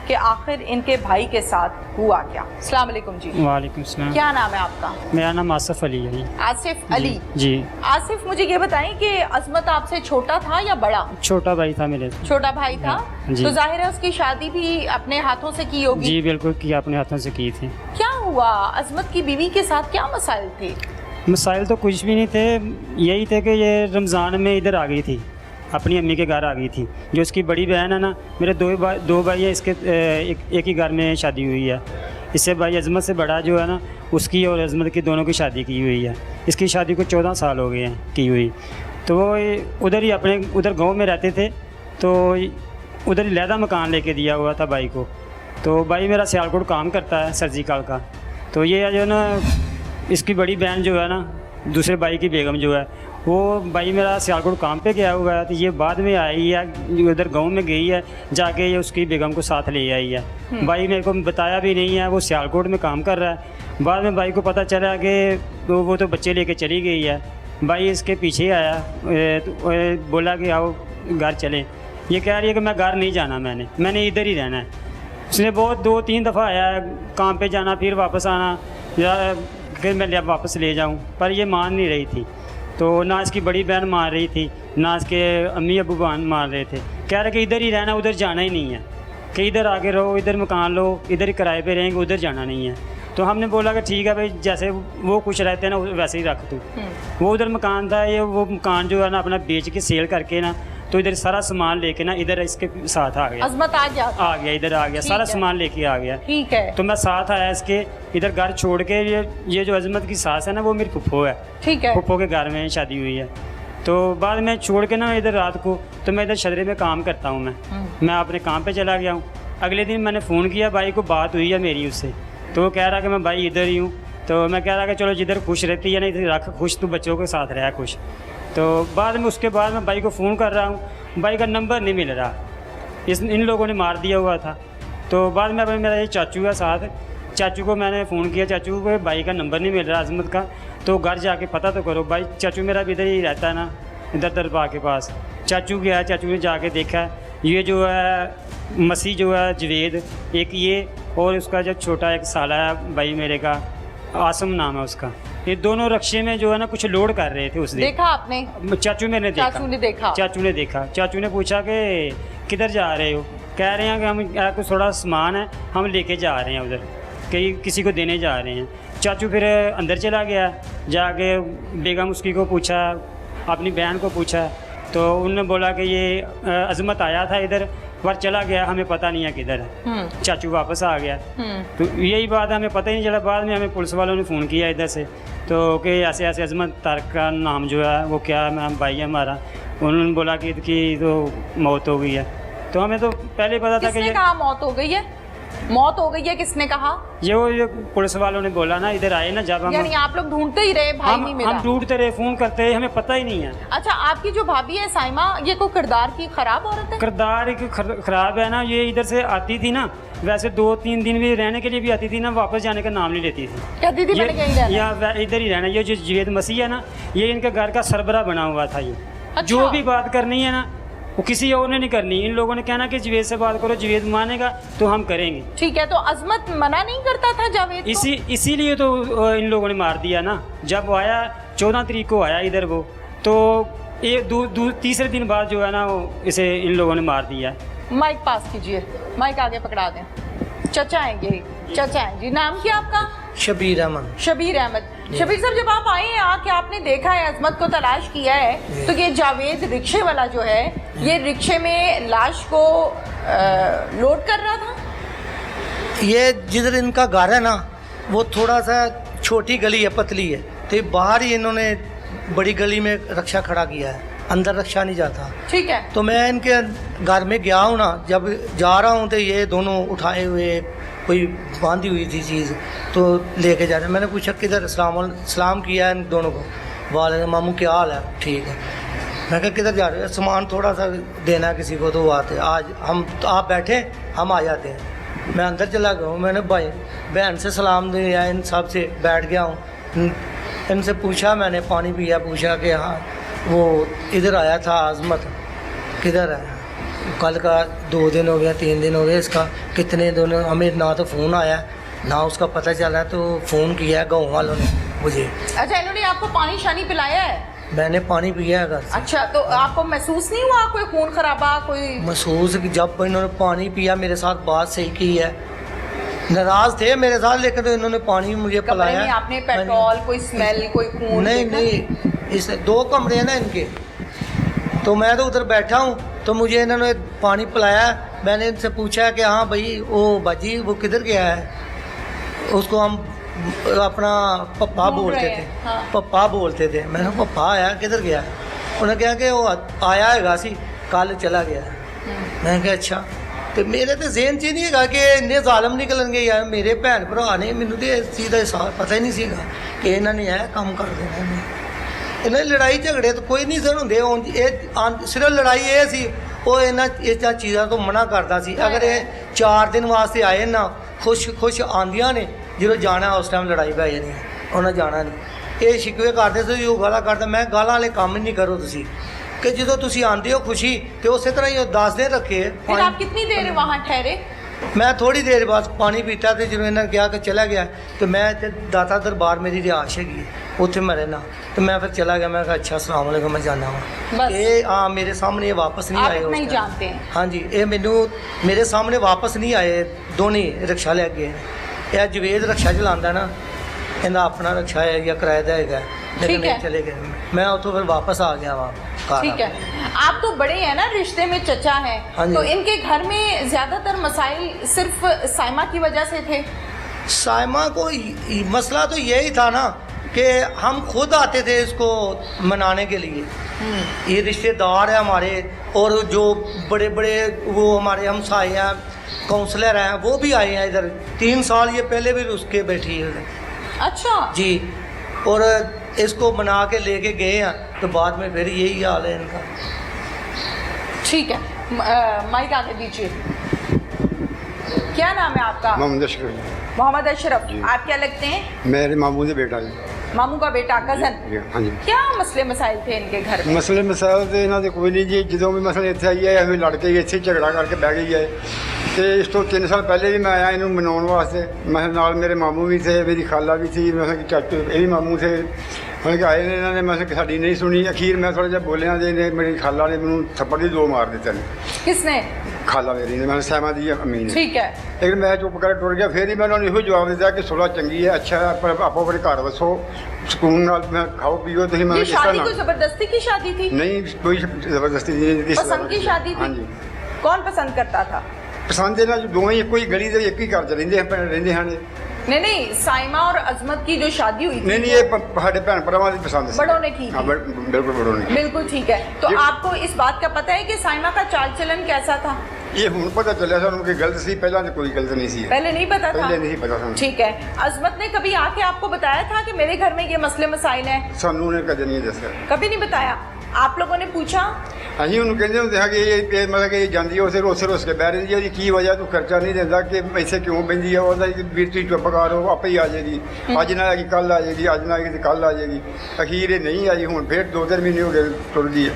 कि आखिर इनके भाई के साथ हुआ क्या। अस्सलाम वालेकुम जी। वालेकुम सलाम। क्या नाम है आपका? मेरा नाम आसिफ अली है। आसिफ अली जी। आसिफ, मुझे ये बताएं कि अजमत आपसे छोटा था या बड़ा? छोटा भाई था मेरे। छोटा भाई था। जी। तो जाहिर है उसकी शादी भी अपने हाथों से की होगी। जी बिल्कुल की, अपने हाथों से की थी। क्या हुआ, अजमत की बीवी के साथ क्या मसाइल थे? मसाइल तो कुछ भी नहीं थे, यही थे कि ये रमज़ान में इधर आ गई थी, अपनी अम्मी के घर आ गई थी। जो इसकी बड़ी बहन है ना, मेरे दो भाई हैं, इसके एक ही घर में शादी हुई है। इससे भाई अजमत से बड़ा जो है ना, उसकी और अजमत की दोनों की शादी की हुई है। इसकी शादी को 14 साल हो गए हैं की हुई। तो वो उधर ही अपने उधर गांव में रहते थे, तो उधर ही लहदा मकान लेके दिया हुआ था भाई को। तो भाई मेरा सियालकोट काम करता है सर्जिकल का। तो ये जो है ना, इसकी बड़ी बहन जो है ना, दूसरे भाई की बेगम जो है, वो भाई मेरा सियालकोट काम पे गया हुआ है। तो ये बाद में आई है, उधर गांव में गई है, जाके ये उसकी बेगम को साथ ले आई है। भाई मेरे को बताया भी नहीं है, वो सियालकोट में काम कर रहा है। बाद में भाई को पता चला कि वो तो बच्चे लेके चली गई है। भाई इसके पीछे आया, तो बोला कि आओ घर चलें। ये कह रही है कि मैं घर नहीं जाना, मैंने इधर ही रहना है। उसने बहुत 2-3 दफ़ा आया, काम पे जाना फिर वापस आना, या फिर मैं वापस ले जाऊं, पर ये मान नहीं रही थी। तो ना इसकी बड़ी बहन मान रही थी, ना इसके अम्मी अबू मान रहे थे। कह रहे कि इधर ही रहना, उधर जाना ही नहीं है, कि इधर आके रहो, इधर मकान लो, इधर ही किराए पे रहेंगे, उधर जाना नहीं है। तो हमने बोला कि ठीक है भाई, जैसे वो खुश रहते हैं ना वैसे ही रख तू। वो उधर मकान था, ये वो मकान जो है ना अपना बेच के सेल करके ना, तो इधर सारा सामान लेके ना इधर इसके साथ आ गया। अजमत आ गया इधर आ गया, सारा सामान लेके आ गया। ठीक है। तो मैं साथ आया इसके, इधर घर छोड़ के। ये जो अजमत की सास है ना, वो मेरी फुफ्फो है। ठीक है। फुफ्फो के घर में शादी हुई है। तो बाद में छोड़ के ना इधर रात को, तो मैं इधर शदरे में काम करता हूँ। मैं अपने काम पे चला गया हूँ। अगले दिन मैंने फ़ोन किया भाई को, बात हुई है मेरी उससे। तो वो कह रहा कि मैं भाई इधर ही हूँ। तो मैं कह रहा कि चलो जिधर खुश रहती है ना, इधर रख खुश, तू बच्चों के साथ रहा खुश। तो बाद में उसके बाद मैं भाई को फ़ोन कर रहा हूँ, भाई का नंबर नहीं मिल रहा, इन लोगों ने मार दिया हुआ था। तो बाद में मेरा ये चाचू है साथ, चाचू को मैंने फ़ोन किया, चाचू को भाई का नंबर नहीं मिल रहा अजमत का, तो घर जाके पता तो करो। भाई चाचू मेरा भी इधर ही रहता है ना, इधर दरबार के पास। चाचू गया, चाचू ने जाके देखा, ये जो है मसीह जो है जवेद, एक ये, और उसका जो छोटा एक साला है भाई मेरे का, आसम नाम है उसका, ये दोनों रक्शे में जो है ना कुछ लोड कर रहे थे। उस दिन देखा आपने? चाचू मैंने देखा। चाचू ने देखा। चाचू ने पूछा कि किधर जा रहे हो? कह रहे हैं कि हम कुछ थोड़ा सामान है, हम लेके जा रहे हैं उधर, कहीं किसी को देने जा रहे हैं। चाचू फिर अंदर चला गया, जाके बेगम उसकी को पूछा, अपनी बहन को पूछा, तो उन्होंने बोला कि ये अजमत आया था इधर, पर चला गया, हमें पता नहीं है किधर है। चाचू वापस आ गया। तो यही बात हमें पता ही नहीं चला। बाद में हमें पुलिस वालों ने फ़ोन किया इधर से, तो कि ऐसे ऐसे अजमत तारक का नाम जो है वो क्या है, भाई है हमारा। उन्होंने बोला कि तो मौत हो गई है। तो हमें तो पहले पता था कि ये कहा मौत हो गई है। मौत हो गई है किसने कहा? ये पुलिस वालों ने बोला ना, इधर आए ना जब हम, यानी आप लोग ढूंढते ही रहे, भाई नहीं मिला। हम ढूंढते रहे, फ़ोन करते रहे, हमें पता ही नहीं है। अच्छा, आपकी जो भाभी है साइमा, ये कोई किरदार की खराब औरत है? किरदार की खराब है ना। ये इधर से आती थी ना, वैसे 2-3 दिन भी रहने के लिए भी आती थी ना, वापस जाने का नाम नहीं लेती थी। कहती थी मैंने कहीं रहना, या इधर ही रहना। ये जो जवेद मसीह है ना, ये इनके घर का सरबरा बना हुआ था। ये अच्छा। जो भी बात करनी है ना, वो किसी और ने नहीं करनी। इन लोगों ने कहना कि जवेद से बात करो, जवेद मानेगा तो हम करेंगे। ठीक है। तो अजमत मना नहीं करता था जावेद को? इसीलिए तो इन लोगों ने मार दिया ना। जब वो आया 14 तारीख को आया इधर वो, तो तीसरे दिन बाद जो है ना, इसे इन लोगों ने मार दिया। माइक पास कीजिए, माइक आगे पकड़ा दें। चचा आएंगे, चचा हैं जी। नाम क्या आपका? शबीर अहमद। शबीर अहमद। शबीर साहब, जब आप आए हैं, आके आपने देखा है, अजमत को तलाश किया है, तो ये जावेद रिक्शे वाला जो है, ये रिक्शे में लाश को लोड कर रहा था? ये जिधर इनका घर है ना, वो थोड़ा सा छोटी गली है, पतली है, तो बाहर ही इन्होंने बड़ी गली में रक्षा खड़ा किया है, अंदर रक्षा नहीं जाता। ठीक है। तो मैं इनके घर में गया हूँ ना, जब जा रहा हूँ तो ये दोनों उठाए हुए कोई बांधी हुई थी चीज़, तो लेके जा रहे। मैंने पूछा किधर, सलाम किया इन दोनों को, वाले मामू क्या हाल है? ठीक है। मैं कहा किधर जा रहे हो? सामान थोड़ा सा देना है किसी को, तो वो आते आज हम, तो आप बैठे, हम आ जाते हैं। मैं अंदर चला गया हूँ, मैंने भाई बहन से सलाम दिया, इन सब से बैठ गया हूँ। इनसे पूछा, मैंने पानी पिया, पूछा कि हाँ वो इधर आया था अजमत, किधर है? कल का 2 दिन हो गया 3 दिन हो गए इसका, कितने दिन हमें ना तो फ़ोन आया ना उसका पता चला, तो फ़ोन किया है गाँव वालों ने मुझे। अच्छा, इन्होंने आपको पानी शानी पिलाया है? मैंने पानी पिया है घर से। अच्छा, तो आपको महसूस नहीं हुआ कोई खून खराबा कोई? महसूस कि जब इन्होंने पानी पिया मेरे साथ बात सही की है, नाराज़ थे मेरे साथ लेकिन तो इन्होंने पानी मुझे कमरे पिलाया। में आपने पेट्रोल, कोई स्मेल, कोई खून नहीं देखा? नहीं, इस 2 कमरे हैं ना इनके, तो मैं तो उधर बैठा हूँ तो मुझे इन्होंने पानी पिलाया। मैंने इनसे पूछा कि हाँ भाई वो बाजी वो किधर गया है, उसको हम अपना पप्पा ढूंढ बोलते रहे थे। हैं, हाँ। पप्पा बोलते थे। मैंने कहा पप्पा आया किधर गया है? उन्होंने कहा कि वो आया है सी कल चला गया। मैंने कहा अच्छा, तो मेरे तो जहन 'ਚ ही नहीं हैगा कि इन्ने ਜ਼ਾਲਮ निकलणगे यार। मेरे भैन भरा ने मैनू तो इस चीज़ का पता ही नहीं सीगा कि इन्होंने यह काम कर देना है। इन्हें लड़ाई झगड़े तो कोई नहीं सर होंगे, सिर्फ लड़ाई ये सी वो इन्होंने इस चीज़ों तो मना करता सी। अगर ये 4 दिन वास्ते आए ना खुश आंदियां ने, जो जाना उस टाइम लड़ाई पै जानी है, उन्हें जाना नहीं। ये शिकवे करते थे जो गाला करता, मैं गाला वाले काम ही नहीं करो तुसी कि जो तुसी आंदे हो खुशी तो उस तरह ही 10 दिन रखे। फिर आप कितनी देर वहाँ ठहरे? मैं थोड़ी देर बाद पानी पीता तो जो इन्हें कहा कि चला गया तो मैं ते दाता दरबार मेरी रिहाश हैगी उत्थे मैं रहना, तो मैं फिर चला गया। मैं कहा अच्छा अस्सलाम वालेकुम मैं जाना बस। वा ये हाँ मेरे सामने ये वापस नहीं आप आए। इतना ही उस टाइम। जानते हैं? हाँ जी, ये मैनू मेरे सामने वापस नहीं आए। दोनों ही रिक्शा ले गए। यह जवेद रिक्शा चलाता ना, इनका अपना रिक्शा है या किराए का है, लेकिन ठीक है। नहीं चले गए। मैं उतो फिर वापस आ गया वहाँ घर। ठीक है, आप तो बड़े हैं ना, रिश्ते में चचा हाँ हैं, जी। तो इनके घर में ज्यादातर मसाइल सिर्फ साइमा की वजह से थे? साइमा को मसला तो यही था ना कि हम खुद आते थे इसको मनाने के लिए। ये रिश्तेदार है हमारे, और जो बड़े बड़े वो हमारे हमसाए हैं, काउंसलर हैं, वो भी आए हैं इधर। 3 साल ये पहले भी उसके बैठी है उधर। अच्छा जी, और इसको मना के लेके गए हैं, तो बाद में फिर यही हाल है इनका। ठीक है, माइक आगे दीजिए। क्या नाम है आपका? मोहम्मद अशरफ। मोहम्मद अशरफ। आप क्या लगते हैं? मेरे मामू से बेटा जी। मामू का बेटा, कजन? हाँ जी। क्या मसले मसाइल थे इनके घर में? ਮਸਲੇ ਮਸਾਇਲ ਤੇ ਇਹਨਾਂ ਦੇ ਕੋਈ ਨਹੀਂ ਜੀ। ਜਦੋਂ ਵੀ ਮਸਲੇ ਇੱਥੇ ਆਈ ਹੈ ਐਵੇਂ ਲੜ ਕੇ ਇੱਥੇ ਝਗੜਾ ਕਰਕੇ ਬਹਿ ਗਈ ਹੈ। ਤੇ ਇਸ ਤੋਂ 3 ਸਾਲ ਪਹਿਲੇ ਵੀ ਮੈਂ ਆਇਆ ਇਹਨੂੰ ਮਨਾਉਣ ਵਾਸਤੇ। ਮੈਂ ਨਾਲ ਮੇਰੇ ਮਾਮੂ ਵੀ ਥੇ, ਮੇਰੀ ਖਾਲਾ ਵੀ ਸੀ, ਮੈਂ ਕਿ ਚਾਚੂ ਇਹ ਵੀ ਮਾਮੂ ਥੇ। ਮੈਂ ਕਿ ਆਏ ਨੇ ਇਹਨਾਂ ਨੇ, ਮੈਂ ਕਿ ਸਾਡੀ ਨਹੀਂ ਸੁਣੀ। ਅਖੀਰ ਮੈਂ ਥੋੜ੍ਹਾ ਜਿਹਾ ਬੋਲਿਆ ਜੇ ਨੇ ਮੇਰੀ ਖਾਲਾ ਨੇ ਮੈਨੂੰ ਥੱਪੜ ਦੀ 2 ਮਾਰ ਦਿੱਤੇ ਨੇ। किसने? ਖਾਲਾ ਮੇਰੀ ਨੇ, ਮੈਂ ਸਹਿਮਾ ਦੀ ਅਮੀ ਨੇ। ठीक है। ਲੇਕਿਨ ਮੈਂ ਚੁੱਪ ਕਰਕੇ ਟੁਰ ਗਿਆ। ਫਿਰ ਹੀ ਮੈਂ ਉਹਨਾਂ ਨੂੰ ਇਹੋ ਜਵਾਬ ਦਿੱਤਾ ਕਿ ਸੁਲ੍ਹਾ ਚੰਗੀ ਹੈ, ਅੱਛਾ ਹੈ, ਪਰ ਆਪੋ ਆਪਣੇ ਘਰ ਵਸੋ, ਸਕੂਨ ਨਾਲ ਮੈਂ ਖਾਓ ਪੀਓ। ਤੁਸੀਂ ਮੈਂ ये ਕਿਸ शादी ਤਰ੍ਹਾਂ कोई जबरदस्ती की शादी थी? नहीं कोई ज़बरदस्ती नहीं, पसंद की शादी थी? हाँ जी। कौन पसंद करता था? पसंद है ना, जो दोवें एक ही गली के एक ही घर च रहंदे हैं। नहीं नहीं, साइमा और अजमत की जो शादी हुई थी नहीं ये साढ़े भैन भरावां की पसंद सी। बड़ों ने की हाँ थी? बिल्कुल बड़ों ने। बिल्कुल ठीक है। तो ये- आपको इस बात का पता है कि साइमा का चाल चलन कैसा था? ये हुण पता चलिया सानू कि गलत सी, पहला तो कोई गलत नहीं सी। पहले नहीं पता था? पहले नहीं पता सानू। ठीक है। अजमत ने कभी आके आपको बताया था कि मेरे घर में ये मसले मसाइल हैं? सानू ने कदे नहीं दस्या। कभी नहीं बताया? आप लोगों ने पूछा? ਅਸੀਂ ਉਹਨੂੰ ਕਹਿੰਦੇ ਹੁੰਦੇ ਹਾਂ ਕਿ ਇਹ ਮਤਲਬ ਕਿ ਇਹ ਜਾਂਦੀ ਆ ਉਸੇ ਰੋਸ ਕੇ ਬਹਿ ਰਹੀ ਹੈ ਜੀ, ਕੀ ਵਜ੍ਹਾ ਤੂੰ ਖਰਚਾ ਨਹੀਂ ਦਿੰਦਾ ਕਿ ਇੱਥੇ ਕਿਉਂ ਪੈਂਦੀ ਆ? ਉਹਦਾ ਵੀਰ ਤੁਸੀਂ ਚੁੱਪ ਕਰੋ, ਆਪੇ ਹੀ ਆ ਜਾਏਗੀ। ਅੱਜ ਨਾ ਆਏਗੀ ਕੱਲ੍ਹ ਆ ਜਾਏਗੀ, ਅੱਜ ਨਾ ਆਏਗੀ ਤੇ ਕੱਲ੍ਹ ਆ ਜਾਏਗੀ। ਅਖੀਰ ਇਹ ਨਹੀਂ ਆਈ, ਹੁਣ ਫਿਰ 2-3 ਮਹੀਨੇ ਹੋ ਗਏ ਟੁਰ ਗਈ ਹੈ।